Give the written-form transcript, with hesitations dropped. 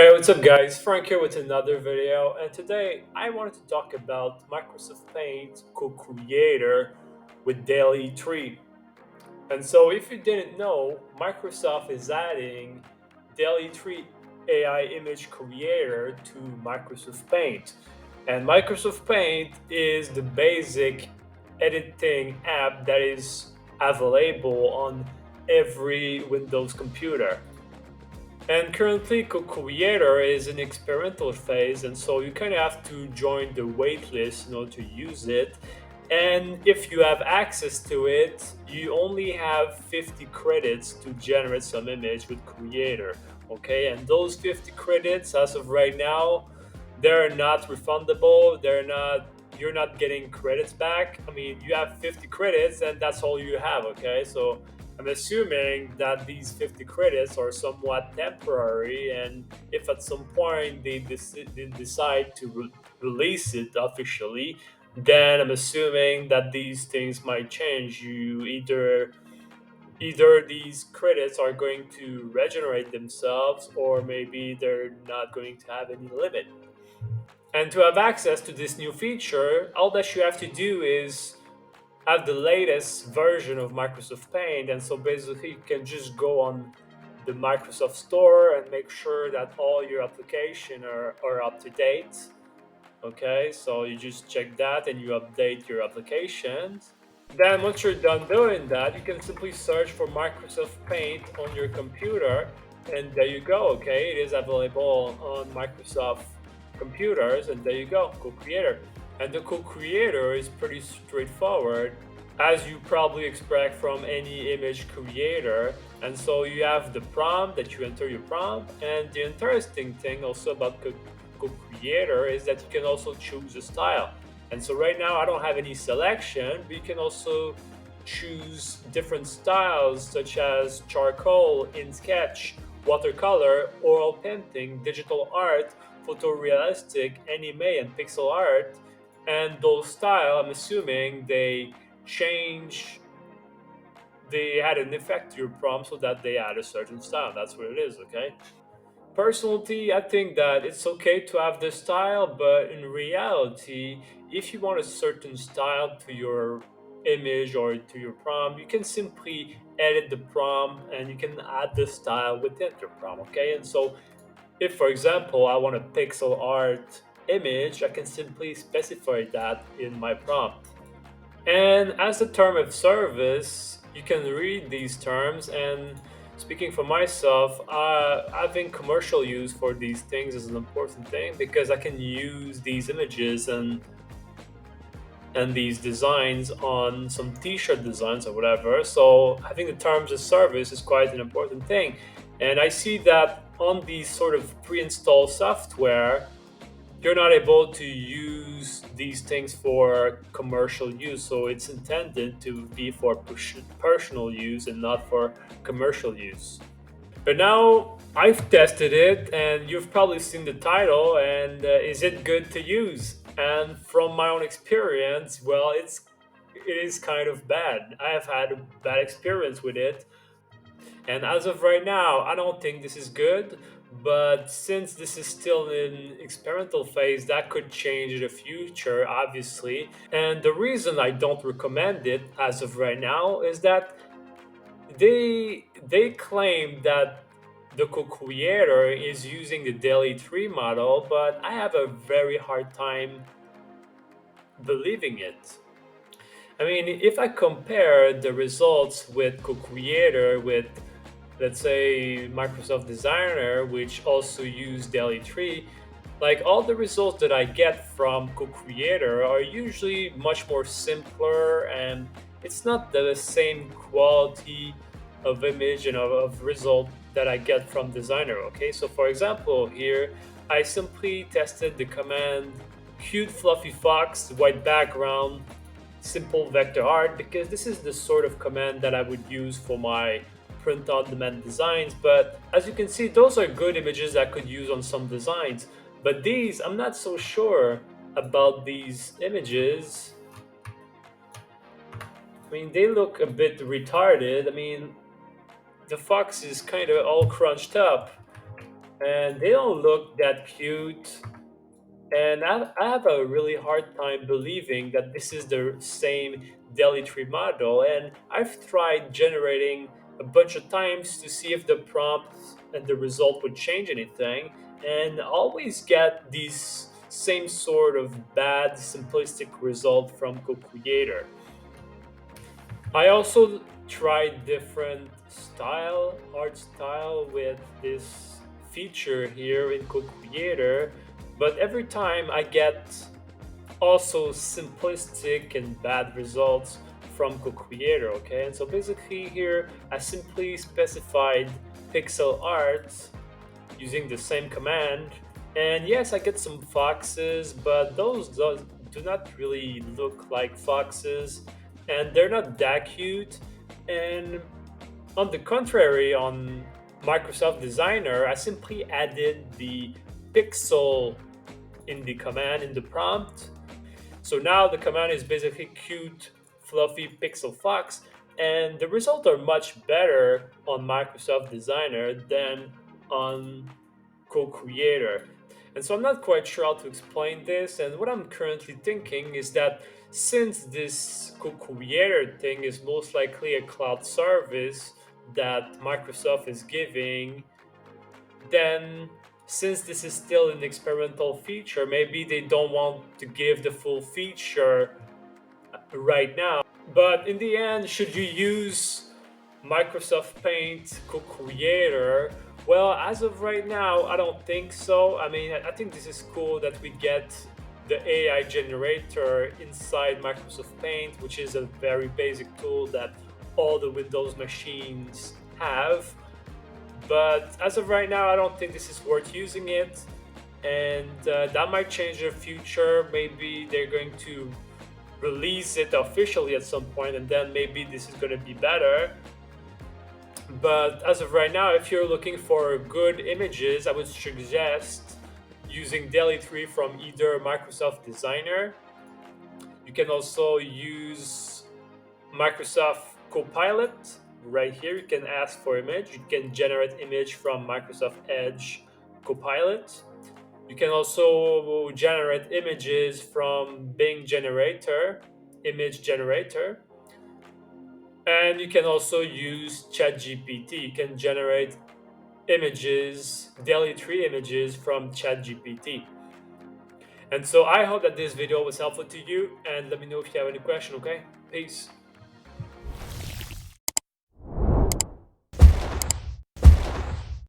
Hey, what's up, guys? Frank here with another video, and today I wanted to talk about Microsoft Paint Co-Creator with DallE 3. And so, if you didn't know, Microsoft is adding DallE 3 AI Image Creator to Microsoft Paint. And Microsoft Paint is the basic editing app that is available on every Windows computer. And currently, Cocreator is in experimental phase, and so you kind of have to join the waitlist in order to use it. And if you have access to it, you only have 50 credits to generate some image with Creator. Okay, and those 50 credits, as of right now, they're not refundable. You're not getting credits back. I mean, you have 50 credits, and that's all you have. Okay, so I'm assuming that these 50 credits are somewhat temporary, and if at some point they decide to release it officially, then I'm assuming that these things might change. Either these credits are going to regenerate themselves, or maybe they're not going to have any limit. And to have access to this new feature, all that you have to do is have the latest version of Microsoft Paint. And so basically, you can just go on the Microsoft Store and make sure that all your applications are up to date. Okay, so you just check that and you update your applications. Then, once you're done doing that, you can simply search for Microsoft Paint on your computer, and there you go. Okay, it is available on Microsoft computers, and there you go, Co-Creator. And the Co-Creator is pretty straightforward, as you probably expect from any image creator. And so you have the prompt that you enter your prompt, and the interesting thing also about Co-Creator is that you can also choose a style. And so right now I don't have any selection, but you can also choose different styles such as charcoal, in sketch, watercolor, oil painting, digital art, photorealistic, anime, and pixel art. And those style, I'm assuming change they add an effect to your prompt so that they add a certain style. That's what it is, okay? Personally, I think that it's okay to have this style, but in reality, if you want a certain style to your image or to your prompt, you can simply edit the prompt and you can add the style within the prompt, okay? And so, if for example, I want a pixel art image, I can simply specify that in my prompt. And as a term of service, you can read these terms. And speaking for myself, having commercial use for these things is an important thing because I can use these images and these designs on some t-shirt designs or whatever. So having the terms of service is quite an important thing. And I see that on these sort of pre-installed software, you're not able to use these things for commercial use. So it's intended to be for personal use and not for commercial use. But now I've tested it, and you've probably seen the title. And is it good to use? And from my own experience, well, it is kind of bad. I have had a bad experience with it, and as of right now, I don't think this is good. But since this is still in experimental phase, that could change in the future, obviously. And the reason I don't recommend it as of right now is that they claim that the co-creator is using the DallE 3 model, but I have a very hard time believing it. I mean, if I compare the results with co-creator with, let's say, Microsoft Designer, which also use DallE 3, like all the results that I get from Co-Creator are usually much more simpler, and it's not the same quality of image and of result that I get from Designer. Okay, so for example, here I simply tested the command cute fluffy fox, white background, simple vector art, because this is the sort of command that I would use for my print on demand designs. But as you can see, those are good images I could use on some designs. But these, I'm not so sure about these images. I mean, they look a bit retarded. I mean, the fox is kind of all crunched up. and they don't look that cute. And I have a really hard time believing that this is the same DallE 3 model. And I've tried generating a bunch of times to see if the prompt and the result would change anything, and always get these same sort of bad, simplistic result from Cocreator. I also tried different art style with this feature here in Cocreator, but every time I get also simplistic and bad results from Cocreator, okay? And so basically here I simply specified pixel art using the same command. And yes, I get some foxes, but do not really look like foxes, and they're not that cute. And on the contrary, on Microsoft Designer, I simply added the pixel in the command in the prompt. So now the command is basically cute, fluffy pixel fox, and the results are much better on Microsoft Designer than on Co-Creator. And so I'm not quite sure how to explain this. And what I'm currently thinking is that since this Co-Creator thing is most likely a cloud service that Microsoft is giving, then since this is still an experimental feature, maybe they don't want to give the full feature right now. But in the end, should you use Microsoft Paint Co-Creator? Well, as of right now, I don't think so. I mean, I think this is cool that we get the AI generator inside Microsoft Paint, which is a very basic tool that all the Windows machines have. But as of right now, I don't think this is worth using it. And that might change in the future. Maybe they're going to release it officially at some point, and then maybe this is going to be better. But as of right now, if you're looking for good images, I would suggest using DallE 3 from either Microsoft Designer. You can also use Microsoft Copilot. Right here, you can ask for image. You can generate image from Microsoft Edge Copilot. You can also generate images from Bing Generator, image generator. And you can also use ChatGPT. You can generate images, DallE 3 images from ChatGPT. And so I hope that this video was helpful to you, and let me know if you have any question, okay? Peace.